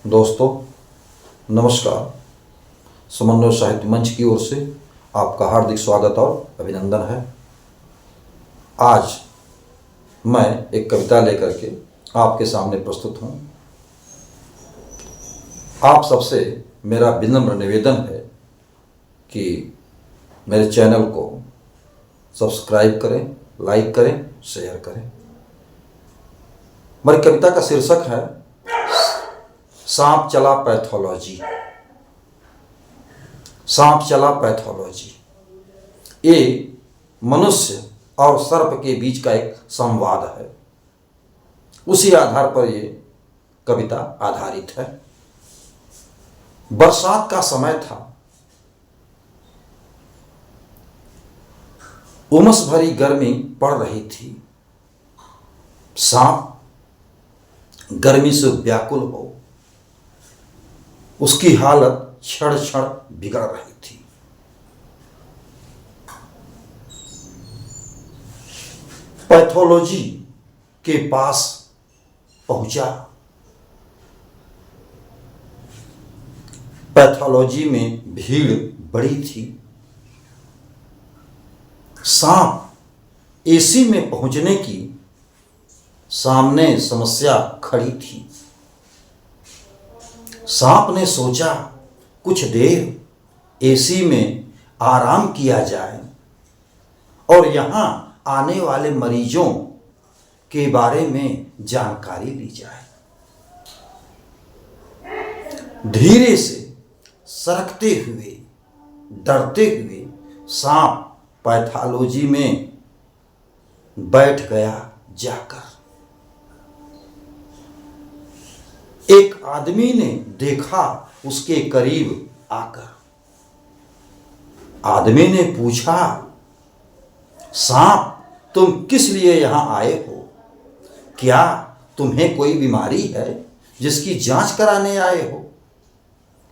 दोस्तों नमस्कार। समन्वय साहित्य मंच की ओर से आपका हार्दिक स्वागत और अभिनंदन है। आज मैं एक कविता लेकर के आपके सामने प्रस्तुत हूँ। आप सबसे मेरा विनम्र निवेदन है कि मेरे चैनल को सब्सक्राइब करें, लाइक करें, शेयर करें। मेरी कविता का शीर्षक है सांप चला पैथोलॉजी। सांप चला पैथोलॉजी। ये मनुष्य और सर्प के बीच का एक संवाद है। उसी आधार पर ये कविता आधारित है। बरसात का समय था। उमस भरी गर्मी पड़ रही थी। सांप गर्मी से व्याकुल हो उसकी हालत क्षण क्षण बिगड़ रही थी। पैथोलॉजी के पास पहुंचा। पैथोलॉजी में भीड़ बड़ी थी। सांप एसी में पहुंचने की सामने समस्या खड़ी थी। सांप ने सोचा कुछ देर एसी में आराम किया जाए और यहाँ आने वाले मरीजों के बारे में जानकारी ली जाए। धीरे से सरकते हुए, डरते हुए सांप पैथोलॉजी में बैठ गया जाकर। एक आदमी ने देखा उसके करीब आकर। आदमी ने पूछा, सांप तुम किस लिए यहां आए हो? क्या तुम्हें कोई बीमारी है जिसकी जांच कराने आए हो?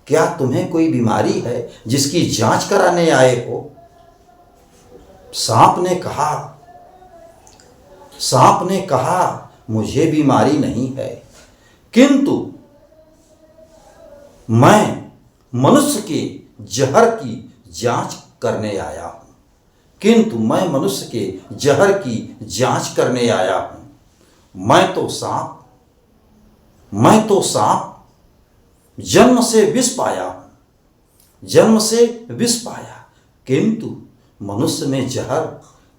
क्या तुम्हें कोई बीमारी है जिसकी जांच कराने आए हो? सांप ने कहा मुझे बीमारी नहीं है, किंतु मैं मनुष्य के जहर की जांच करने आया हूं। मैं तो सांप जन्म से विष पाया, किंतु मनुष्य में जहर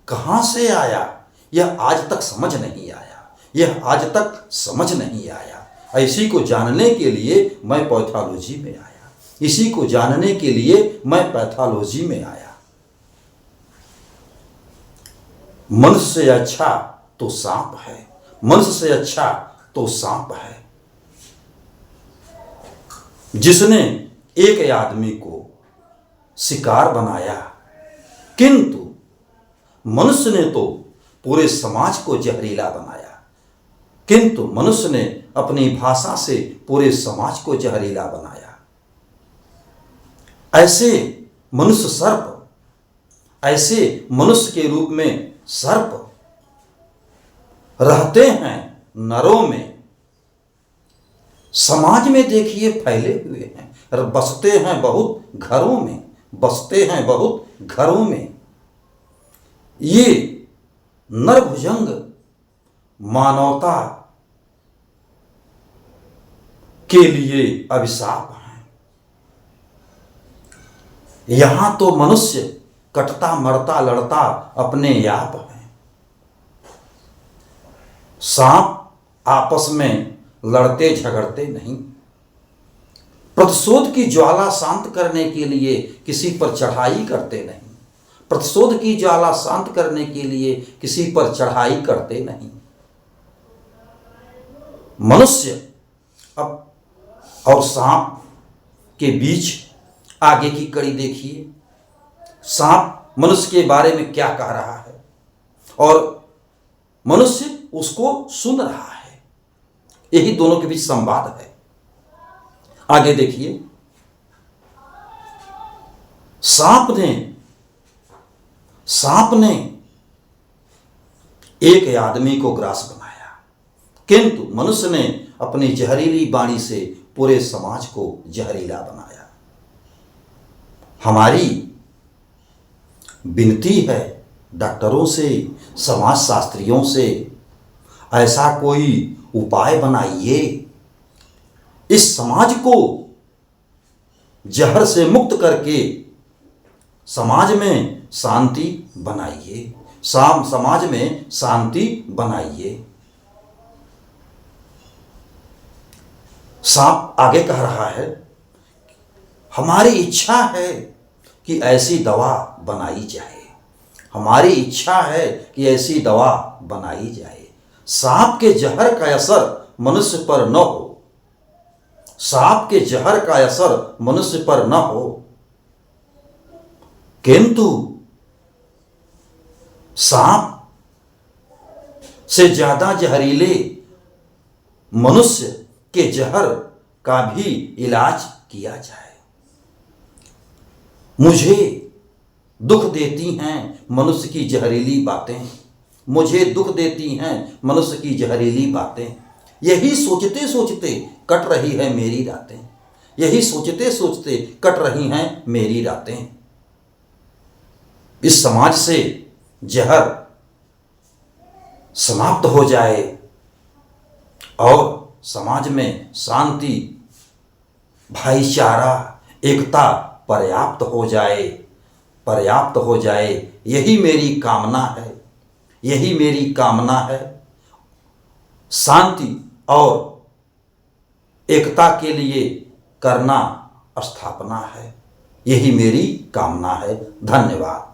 कहां से आया यह आज तक समझ नहीं आया। इसी को जानने के लिए मैं पैथोलॉजी में आया। मनुष्य से अच्छा तो सांप है। जिसने एक आदमी को शिकार बनाया, किंतु मनुष्य ने तो पूरे समाज को जहरीला बनाया। किंतु मनुष्य ने अपनी भाषा से पूरे समाज को जहरीला बनाया। ऐसे मनुष्य के रूप में सर्प रहते हैं नरों में। समाज में देखिए फैले हुए हैं, बसते हैं बहुत घरों में। ये नरभुजंग मानवता के लिए अभिशाप हैं। यहां तो मनुष्य कटता मरता लड़ता अपने आप है। सांप आपस में लड़ते झगड़ते नहीं। प्रतिशोध की ज्वाला शांत करने के लिए किसी पर चढ़ाई करते नहीं। मनुष्य अब और सांप के बीच आगे की कड़ी देखिए। सांप मनुष्य के बारे में क्या कह रहा है और मनुष्य उसको सुन रहा है। यही दोनों के बीच संवाद है। आगे देखिए। सांप ने एक आदमी को ग्रास बनाया। किंतु मनुष्य ने अपनी जहरीली वाणी से पूरे समाज को जहरीला बनाया। हमारी विनती है डॉक्टरों से, समाजशास्त्रियों से, ऐसा कोई उपाय बनाइए, इस समाज को जहर से मुक्त करके समाज में शांति बनाइए, समाज में शांति बनाइए। सांप आगे कह रहा है, हमारी इच्छा है कि ऐसी दवा बनाई जाए, हमारी इच्छा है कि ऐसी दवा बनाई जाए, सांप के जहर का असर मनुष्य पर न हो, सांप के जहर का असर मनुष्य पर न हो, किंतु सांप से ज्यादा जहरीले मनुष्य के जहर का भी इलाज किया जाए। मुझे दुख देती हैं मनुष्य की जहरीली बातें, मुझे दुख देती हैं मनुष्य की जहरीली बातें। यही सोचते सोचते कट रही है मेरी रातें, यही सोचते सोचते कट रही हैं मेरी रातें। इस समाज से जहर समाप्त हो जाए और समाज में शांति, भाईचारा, एकता पर्याप्त हो जाए, पर्याप्त हो जाए, यही मेरी कामना है, यही मेरी कामना है। शांति और एकता के लिए करना स्थापना है, यही मेरी कामना है। धन्यवाद।